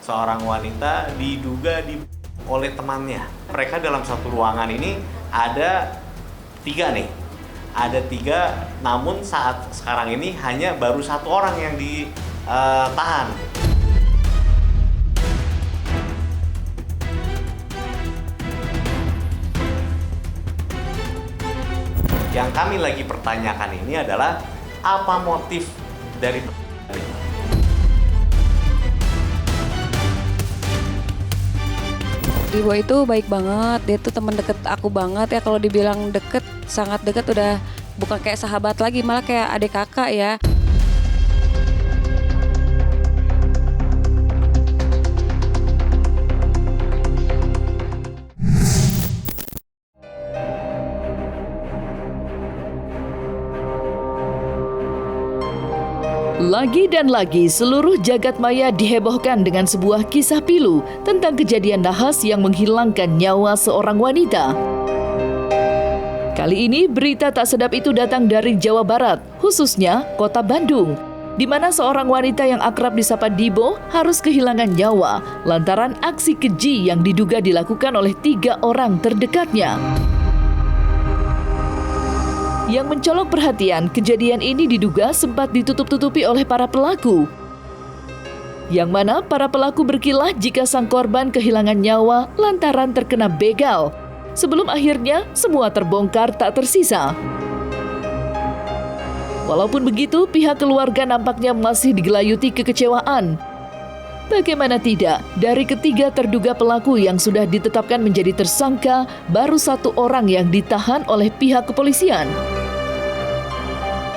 seorang wanita diduga oleh temannya. Mereka dalam satu ruangan ini ada tiga nih. Ada tiga, namun saat sekarang ini hanya baru satu orang yang ditahan. Yang kami lagi pertanyakan ini adalah apa motif dari Ibu itu baik banget, dia tuh teman deket aku banget ya. Kalau dibilang deket, sangat deket, udah bukan kayak sahabat lagi, malah kayak adik kakak ya. Lagi dan lagi seluruh jagat maya dihebohkan dengan sebuah kisah pilu tentang kejadian nahas yang menghilangkan nyawa seorang wanita. Kali ini berita tak sedap itu datang dari Jawa Barat, khususnya kota Bandung, di mana seorang wanita yang akrab disapa Dibo harus kehilangan nyawa lantaran aksi keji yang diduga dilakukan oleh 3 orang terdekatnya. Yang mencolok perhatian, kejadian ini diduga sempat ditutup-tutupi oleh para pelaku. Yang mana para pelaku berkilah jika sang korban kehilangan nyawa lantaran terkena begal. Sebelum akhirnya semua terbongkar tak tersisa. Walaupun begitu, pihak keluarga nampaknya masih digelayuti kekecewaan. Bagaimana tidak, dari ketiga terduga pelaku yang sudah ditetapkan menjadi tersangka, baru 1 orang yang ditahan oleh pihak kepolisian.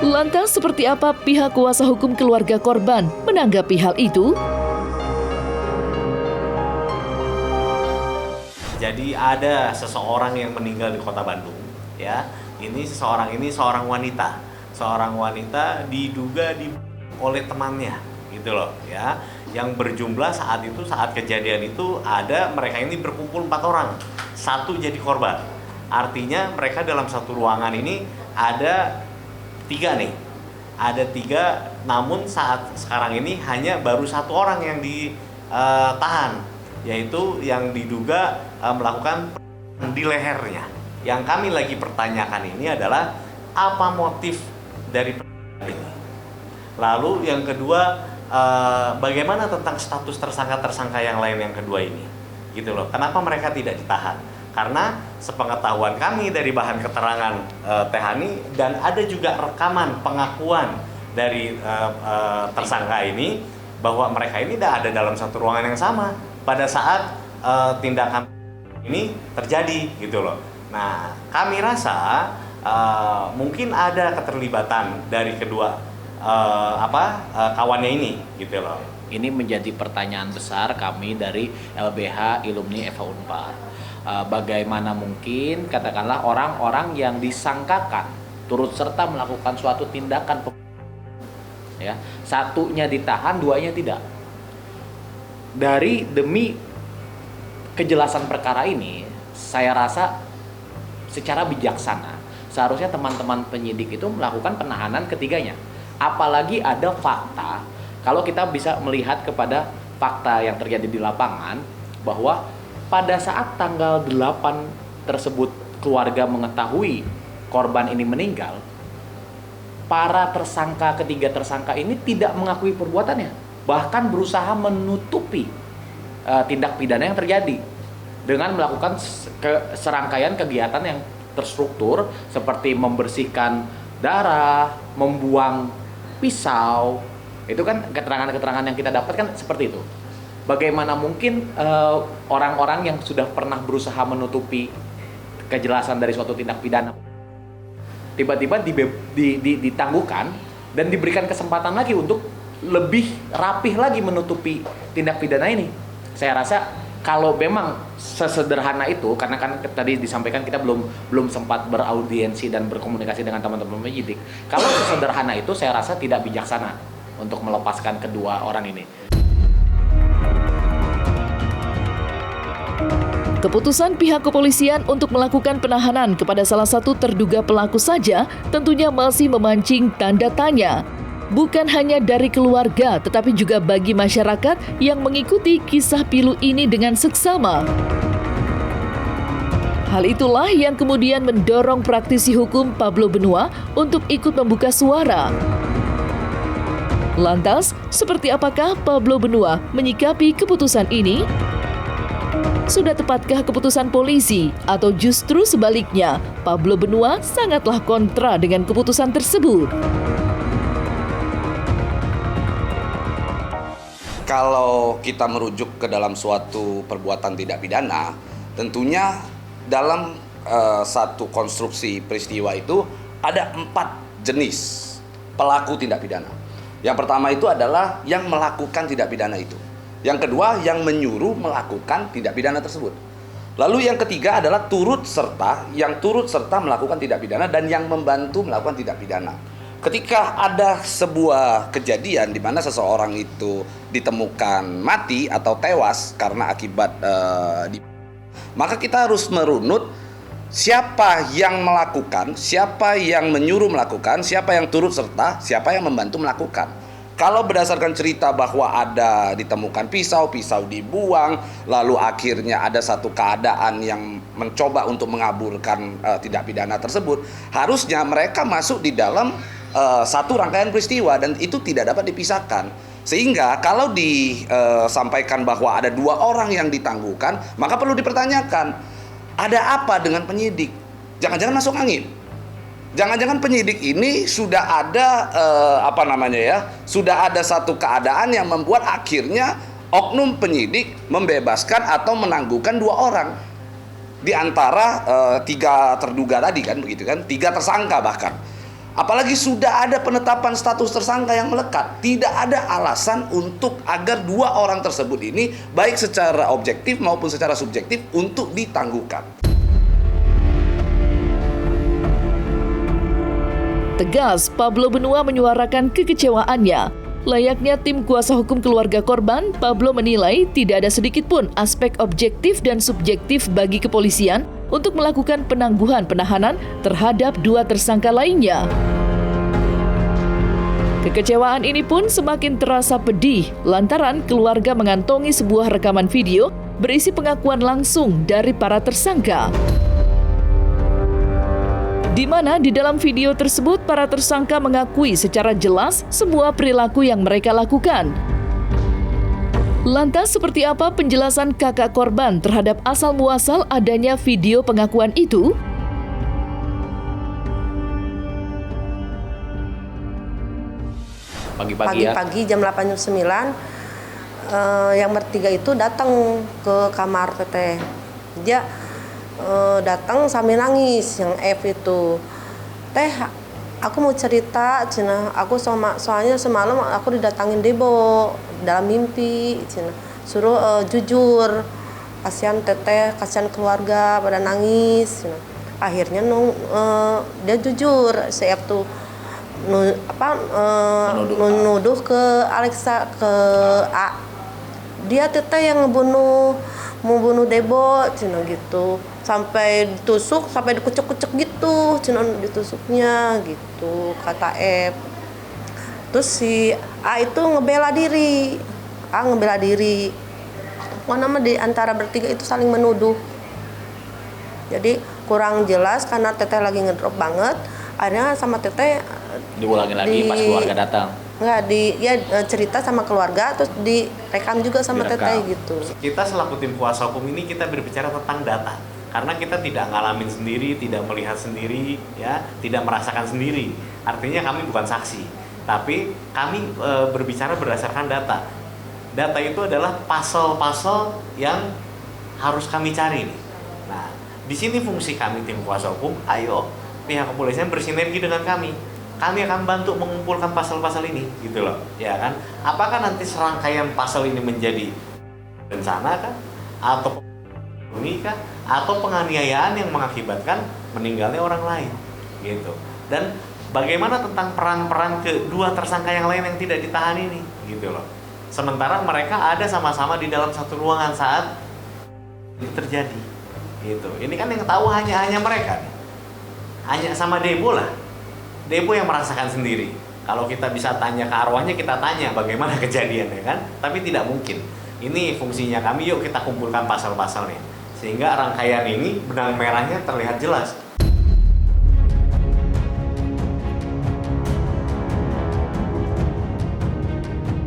Lantas seperti apa pihak kuasa hukum keluarga korban menanggapi hal itu? Jadi ada seseorang yang meninggal di kota Bandung, ya. Ini seorang wanita. Seorang wanita diduga oleh temannya, gitu loh, ya. Yang berjumlah saat kejadian itu ada mereka ini berkumpul 4 orang. 1 jadi korban. Artinya mereka dalam satu ruangan ini ada 3 nih. Ada 3, namun saat sekarang ini hanya baru 1 orang yang ditahan, yaitu yang diduga melakukan di lehernya. Yang kami lagi pertanyakan ini adalah apa motif dari ini. Lalu yang kedua, bagaimana tentang status tersangka-tersangka yang lain yang kedua ini, gitu loh. Kenapa mereka tidak ditahan? Karena sepengetahuan kami dari bahan keterangan Tehani dan ada juga rekaman pengakuan dari tersangka ini bahwa mereka ini tidak ada dalam satu ruangan yang sama pada saat tindakan ini terjadi, gitu loh. Nah, kami rasa mungkin ada keterlibatan dari kedua kawannya ini, gitu loh. Ini menjadi pertanyaan besar kami dari LBH Ilumni Eva Unpad. Bagaimana mungkin katakanlah orang-orang yang disangkakan turut serta melakukan suatu tindakan, ya, 1-nya ditahan, 2-nya tidak. Demi kejelasan perkara ini, saya rasa secara bijaksana seharusnya teman-teman penyidik itu melakukan penahanan ketiganya. Apalagi ada fakta, kalau kita bisa melihat kepada fakta yang terjadi di lapangan, bahwa pada saat tanggal 8 tersebut keluarga mengetahui korban ini meninggal, para ketiga tersangka ini tidak mengakui perbuatannya, bahkan berusaha menutupi tindak pidana yang terjadi dengan melakukan serangkaian kegiatan yang terstruktur seperti membersihkan darah, membuang pisau. Itu kan keterangan-keterangan yang kita dapatkan seperti itu. Bagaimana mungkin orang-orang yang sudah pernah berusaha menutupi kejelasan dari suatu tindak pidana tiba-tiba ditangguhkan dan diberikan kesempatan lagi untuk lebih rapih lagi menutupi tindak pidana ini. Saya rasa kalau memang sesederhana itu, karena kan tadi disampaikan kita belum sempat beraudiensi dan berkomunikasi dengan teman-teman penyidik. Kalau sesederhana itu, saya rasa tidak bijaksana untuk melepaskan kedua orang ini. Keputusan pihak kepolisian untuk melakukan penahanan kepada salah satu terduga pelaku saja tentunya masih memancing tanda tanya. Bukan hanya dari keluarga, tetapi juga bagi masyarakat yang mengikuti kisah pilu ini dengan seksama. Hal itulah yang kemudian mendorong praktisi hukum Pablo Benua untuk ikut membuka suara. Lantas, seperti apakah Pablo Benua menyikapi keputusan ini? Sudah tepatkah keputusan polisi atau justru sebaliknya, Pablo Benua sangatlah kontra dengan keputusan tersebut? Kalau kita merujuk ke dalam suatu perbuatan tidak pidana, tentunya dalam satu konstruksi peristiwa itu ada 4 jenis pelaku tindak pidana. Yang pertama itu adalah yang melakukan tindak pidana itu. Yang kedua, yang menyuruh melakukan tindak pidana tersebut. Lalu yang ketiga adalah yang turut serta melakukan tindak pidana dan yang membantu melakukan tindak pidana. Ketika ada sebuah kejadian di mana seseorang itu ditemukan mati atau tewas karena akibat maka kita harus merunut siapa yang melakukan, siapa yang menyuruh melakukan, siapa yang turut serta, siapa yang membantu melakukan. Kalau berdasarkan cerita bahwa ada ditemukan pisau dibuang, lalu akhirnya ada satu keadaan yang mencoba untuk mengaburkan tindak pidana tersebut, harusnya mereka masuk di dalam satu rangkaian peristiwa dan itu tidak dapat dipisahkan. Sehingga kalau disampaikan bahwa ada 2 orang yang ditangguhkan, maka perlu dipertanyakan, ada apa dengan penyidik? Jangan-jangan masuk angin. Jangan-jangan penyidik ini sudah ada sudah ada satu keadaan yang membuat akhirnya oknum penyidik membebaskan atau menangguhkan 2 orang di antara 3 terduga tadi kan, begitu kan? 3 tersangka bahkan. Apalagi sudah ada penetapan status tersangka yang melekat, tidak ada alasan untuk agar 2 orang tersebut ini baik secara objektif maupun secara subjektif untuk ditangguhkan. Tegas, Pablo Benua menyuarakan kekecewaannya. Layaknya tim kuasa hukum keluarga korban, Pablo menilai tidak ada sedikit pun aspek objektif dan subjektif bagi kepolisian untuk melakukan penangguhan penahanan terhadap 2 tersangka lainnya. Kekecewaan ini pun semakin terasa pedih lantaran keluarga mengantongi sebuah rekaman video berisi pengakuan langsung dari para tersangka. Di mana di dalam video tersebut para tersangka mengakui secara jelas semua perilaku yang mereka lakukan. Lantas seperti apa penjelasan kakak korban terhadap asal-muasal adanya video pengakuan itu? Pagi-pagi jam 8.09 yang bertiga itu datang ke kamar teteh. Dia datang sambil nangis, yang F itu. Teh, aku mau cerita, cina. Soalnya semalam aku didatangin Debo dalam mimpi, cina. Suruh jujur. Kasihan teteh, kasihan keluarga pada nangis, cina. Akhirnya dia jujur, si F tuh menuduh ke Alexa, ke A. Dia teteh yang membunuh Debo, cina gitu. Sampai ditusuk, sampai dikucek-kucek gitu, cina ditusuknya gitu, kata F. Terus si A itu ngebela diri. Pokoknya di antara bertiga itu saling menuduh. Jadi kurang jelas karena teteh lagi ngedrop banget. Akhirnya sama teteh diulangi lagi pas keluarga datang. Cerita sama keluarga terus direkam juga sama teteh gitu. Kita selaku tim kuasa hukum ini kita berbicara tentang data. Karena kita tidak ngalamin sendiri, tidak melihat sendiri, ya, tidak merasakan sendiri. Artinya kami bukan saksi, tapi kami berbicara berdasarkan data. Data itu adalah pasal-pasal yang harus kami cari nih. Nah, di sini fungsi kami tim kuasa hukum, ayo pihak kepolisian bersinergi dengan kami. Kami akan bantu mengumpulkan pasal-pasal ini, gitu loh, ya kan? Apakah nanti serangkaian pasal ini menjadi bencana kah? Atau kah? Atau penganiayaan yang mengakibatkan meninggalnya orang lain, gitu. Dan bagaimana tentang peran-peran kedua tersangka yang lain yang tidak ditahan ini, gitu loh. Sementara mereka ada sama-sama di dalam satu ruangan saat itu terjadi, gitu. Ini kan yang tahu hanya mereka, hanya sama Debo lah. Debo yang merasakan sendiri, Kalau kita bisa tanya ke arwahnya, kita tanya bagaimana kejadiannya kan, tapi tidak mungkin. Ini fungsinya kami, yuk kita kumpulkan pasal-pasalnya sehingga rangkaian ini benang merahnya terlihat jelas.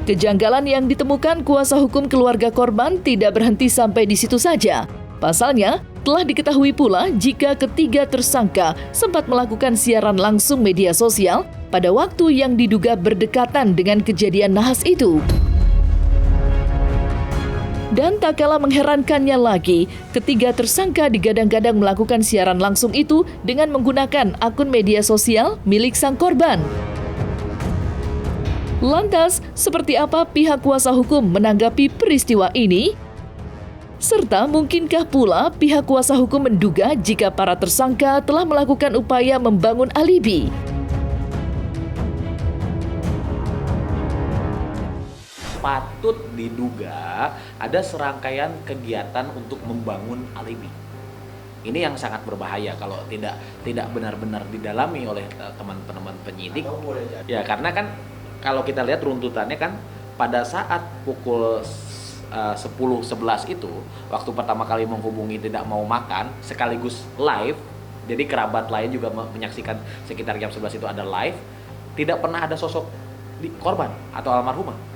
Kejanggalan yang ditemukan kuasa hukum keluarga korban tidak berhenti sampai di situ saja. Pasalnya, telah diketahui pula jika ketiga tersangka sempat melakukan siaran langsung media sosial pada waktu yang diduga berdekatan dengan kejadian nahas itu. Dan tak kalah mengherankannya lagi, ketiga tersangka digadang-gadang melakukan siaran langsung itu dengan menggunakan akun media sosial milik sang korban. Lantas, seperti apa pihak kuasa hukum menanggapi peristiwa ini? Serta mungkinkah pula pihak kuasa hukum menduga jika para tersangka telah melakukan upaya membangun alibi? Patut diduga ada serangkaian kegiatan untuk membangun alibi. Ini yang sangat berbahaya kalau tidak benar-benar didalami oleh teman-teman penyidik. Ya, karena kan kalau kita lihat runtutannya kan pada saat pukul 10.11 itu, waktu pertama kali menghubungi tidak mau makan sekaligus live, jadi kerabat lain juga menyaksikan sekitar jam 11 itu ada live, tidak pernah ada sosok korban atau almarhumah.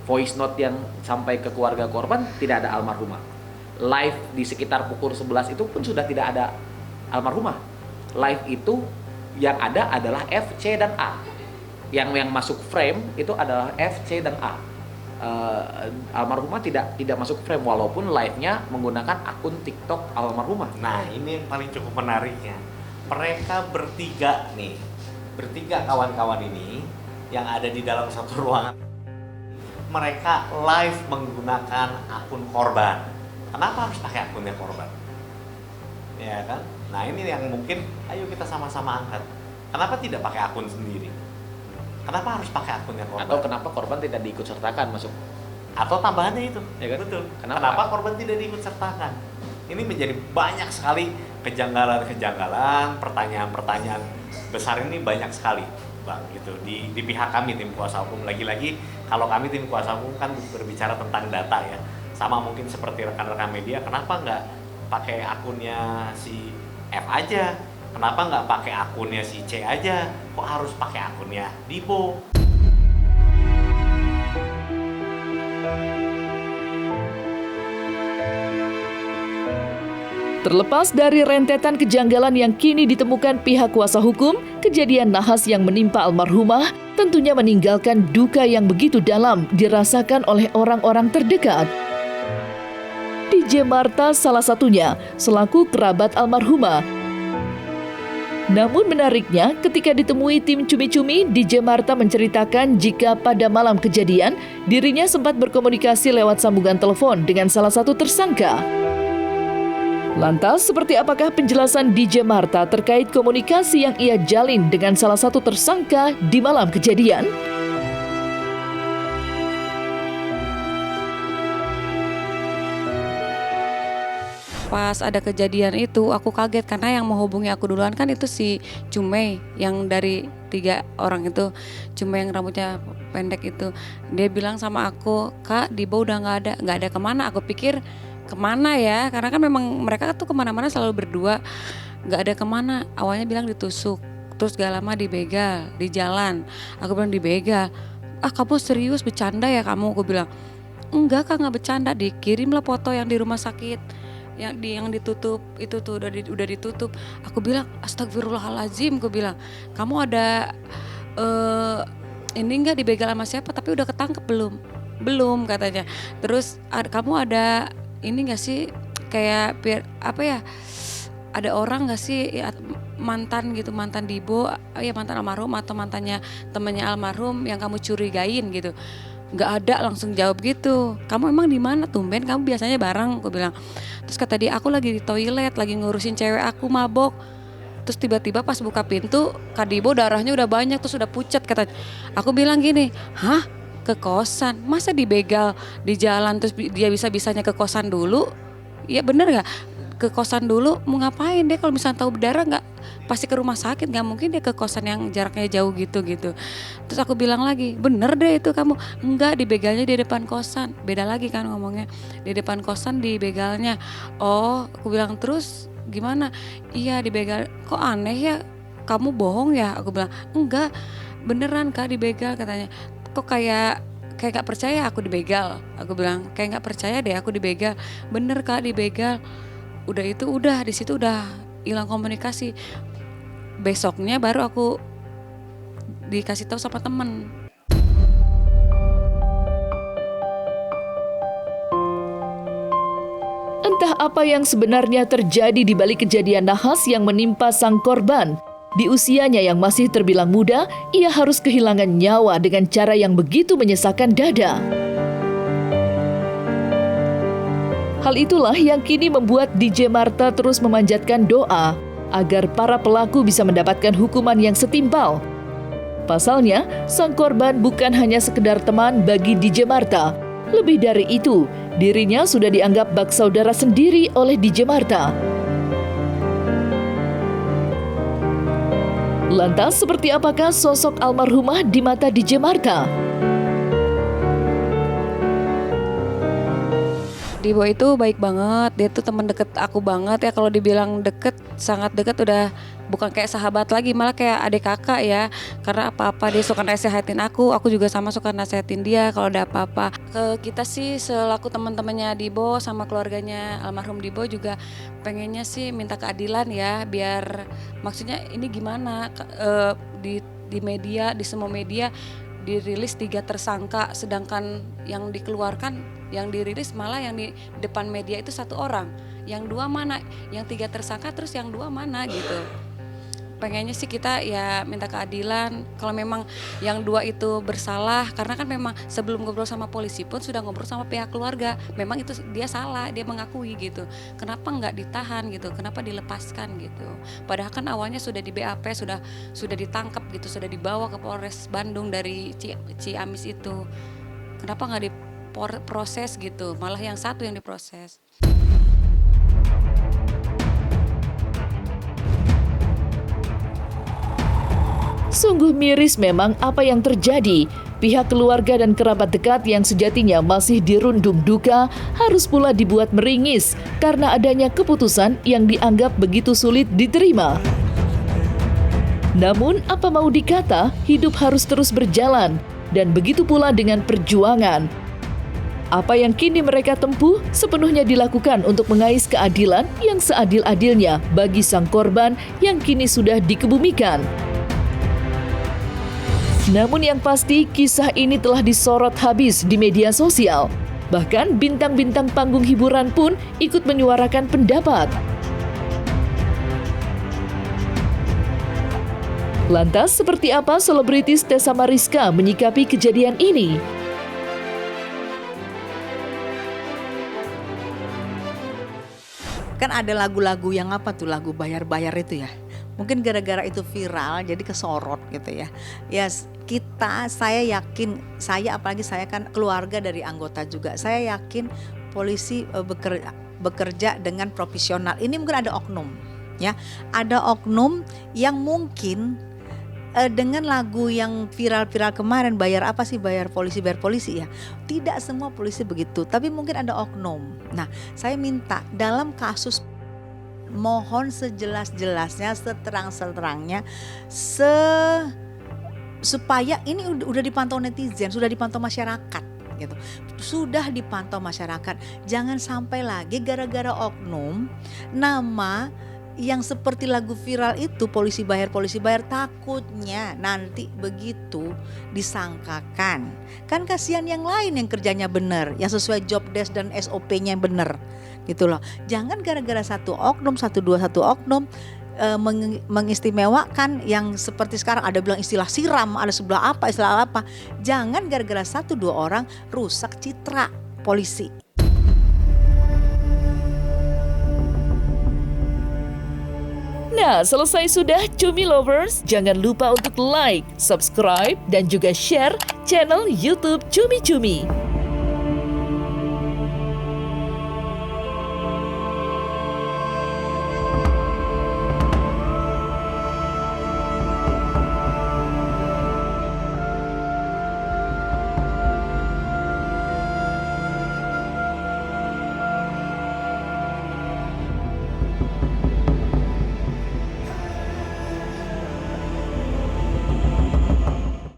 Voice note yang sampai ke keluarga korban tidak ada almarhumah. Live di sekitar pukul 11 itu pun sudah tidak ada almarhumah. Live itu yang ada adalah F, C, dan A. Yang masuk frame itu adalah F, C, dan A. Almarhumah tidak masuk frame walaupun live-nya menggunakan akun TikTok almarhumah. Nah, ini yang paling cukup menariknya. Mereka bertiga kawan-kawan ini yang ada di dalam satu ruangan. Mereka live menggunakan akun korban. Kenapa harus pakai akunnya korban? Ya kan? Nah, ini yang mungkin ayo kita sama-sama angkat. Kenapa tidak pakai akun sendiri? Kenapa harus pakai akunnya korban? Atau kenapa korban tidak diikut sertakan masuk? Atau tambahannya itu, Ya kan? betul. Kenapa? Korban tidak diikut sertakan? Ini menjadi banyak sekali kejanggalan-kejanggalan, pertanyaan-pertanyaan besar ini banyak sekali, Bang. Gitu di pihak kami tim kuasa hukum. Lagi-lagi kalau kami tim kuasa hukum kan berbicara tentang data ya. Sama mungkin seperti rekan-rekan media, kenapa nggak pakai akunnya si F aja? Kenapa nggak pakai akunnya si C aja? Kok harus pakai akunnya Dipo? Terlepas dari rentetan kejanggalan yang kini ditemukan pihak kuasa hukum, kejadian nahas yang menimpa almarhumah tentunya meninggalkan duka yang begitu dalam dirasakan oleh orang-orang terdekat. DJ Marta salah satunya, selaku kerabat almarhumah. Namun menariknya, ketika ditemui tim Cumi-Cumi, DJ Marta menceritakan jika pada malam kejadian, dirinya sempat berkomunikasi lewat sambungan telepon dengan salah satu tersangka. Lantas, seperti apakah penjelasan DJ Marta terkait komunikasi yang ia jalin dengan salah satu tersangka di malam kejadian? Pas ada kejadian itu aku kaget karena yang menghubungi aku duluan kan itu si Cume yang dari 3 orang itu, Cume yang rambutnya pendek itu. Dia bilang sama aku, "Kak, Dibo udah nggak ada kemana?" Aku pikir kemana ya, karena kan memang mereka tuh kemana-mana selalu berdua. Nggak ada kemana, awalnya bilang ditusuk, terus gak lama dibegal di jalan. Aku bilang dibegal, "Ah, kamu serius bercanda ya kamu?" Aku bilang, "Enggak Kak, nggak bercanda, dikirimlah foto yang di rumah sakit yang ditutup itu tuh udah ditutup." Aku bilang, "Astagfirullahaladzim," aku bilang, "kamu ada ini enggak dibegal sama siapa, tapi udah ketangkep belum?" Katanya. Terus kamu ada ini enggak sih kayak apa ya, ada orang enggak sih ya, mantan Dibo ya, mantan almarhum atau mantannya temannya almarhum yang kamu curigain gitu? Nggak ada, langsung jawab gitu. "Kamu emang di mana? Tumben kamu biasanya bareng," aku bilang. Terus kata dia, "Aku lagi di toilet, lagi ngurusin cewek aku mabok." Terus tiba-tiba pas buka pintu, Kak Dibo darahnya udah banyak, terus udah pucat katanya. Aku bilang gini, "Hah? Ke kosan? Masa dibegal di jalan terus dia bisa-bisanya ke kosan dulu?" Iya bener nggak? Ke kosan dulu mau ngapain? Dia kalau misalnya tahu berdarah pasti ke rumah sakit, nggak mungkin dia ke kosan yang jaraknya jauh gitu. Terus aku bilang lagi, bener deh itu kamu. Enggak, dibegalnya di depan kosan. Beda lagi kan ngomongnya, di depan kosan dibegalnya. Oh, aku bilang terus gimana? Iya dibegal. Kok aneh ya, kamu bohong ya? Aku bilang enggak, beneran Kak dibegal katanya. Kok kayak gak percaya aku dibegal. Aku bilang kayak gak percaya deh aku dibegal. Bener Kak dibegal. Udah di situ udah hilang komunikasi. Besoknya baru aku dikasih tahu sama temen. Entah apa yang sebenarnya terjadi di balik kejadian nahas yang menimpa sang korban. Di usianya yang masih terbilang muda, ia harus kehilangan nyawa dengan cara yang begitu menyesakkan dada. Hal itulah yang kini membuat DJ Martha terus memanjatkan doa agar para pelaku bisa mendapatkan hukuman yang setimpal. Pasalnya, sang korban bukan hanya sekedar teman bagi DJ Martha. Lebih dari itu, dirinya sudah dianggap bak saudara sendiri oleh DJ Martha. Lantas, seperti apakah sosok almarhumah di mata DJ Martha? Dibo itu baik banget, dia tuh teman deket aku banget ya. Kalau dibilang deket, sangat deket, udah bukan kayak sahabat lagi, malah kayak adik kakak ya. Karena apa-apa dia suka nasehatin aku juga sama suka nasehatin dia kalau ada apa-apa. Kita sih selaku teman-temannya Dibo sama keluarganya almarhum Dibo juga pengennya sih minta keadilan ya, biar maksudnya ini gimana di media, di semua media dirilis 3 tersangka, sedangkan yang dikeluarkan, yang dirilis malah yang di depan media itu 1 orang. Yang 2 mana? Yang 3 tersangka terus yang 2 mana gitu. Pengennya sih kita ya minta keadilan. Kalau memang yang 2 itu bersalah, karena kan memang sebelum ngobrol sama polisi pun sudah ngobrol sama pihak keluarga. Memang itu dia salah, dia mengakui gitu. Kenapa nggak ditahan gitu? Kenapa dilepaskan gitu? Padahal kan awalnya sudah di BAP, sudah ditangkap gitu, sudah dibawa ke Polres Bandung dari Ciamis itu. Kenapa nggak diproses gitu? Malah yang 1 yang diproses. Sungguh miris memang apa yang terjadi. Pihak keluarga dan kerabat dekat yang sejatinya masih dirundung duka harus pula dibuat meringis karena adanya keputusan yang dianggap begitu sulit diterima. Namun apa mau dikata, hidup harus terus berjalan dan begitu pula dengan perjuangan. Apa yang kini mereka tempuh sepenuhnya dilakukan untuk mengais keadilan yang seadil-adilnya bagi sang korban yang kini sudah dikebumikan. Namun yang pasti, kisah ini telah disorot habis di media sosial. Bahkan bintang-bintang panggung hiburan pun ikut menyuarakan pendapat. Lantas, seperti apa selebritis Tessa Mariska menyikapi kejadian ini? Kan ada lagu-lagu yang apa tuh, lagu bayar-bayar itu ya. Mungkin gara-gara itu viral jadi kesorot gitu ya. Ya saya yakin, apalagi saya kan keluarga dari anggota juga. Saya yakin polisi bekerja dengan profesional. Ini mungkin ada oknum ya. Ada oknum yang mungkin dengan lagu yang viral-viral kemarin, bayar polisi ya. Tidak semua polisi begitu, tapi mungkin ada oknum. Nah, saya minta dalam kasus, mohon sejelas-jelasnya, seterang-terangnya, supaya ini udah dipantau netizen, sudah dipantau masyarakat gitu. Sudah dipantau masyarakat. Jangan sampai lagi gara-gara oknum, nama yang seperti lagu viral itu polisi bayar, takutnya nanti begitu disangkakan. Kan kasihan yang lain yang kerjanya benar, yang sesuai job desk dan SOP-nya yang benar. Gitu loh. Jangan gara-gara satu oknum mengistimewakan yang seperti sekarang ada bilang istilah siram, ada sebelah apa, istilah apa. Jangan gara-gara 1-2 orang rusak citra polisi. Nah, selesai sudah Cumi Lovers. Jangan lupa untuk like, subscribe, dan juga share channel YouTube Cumi Cumi.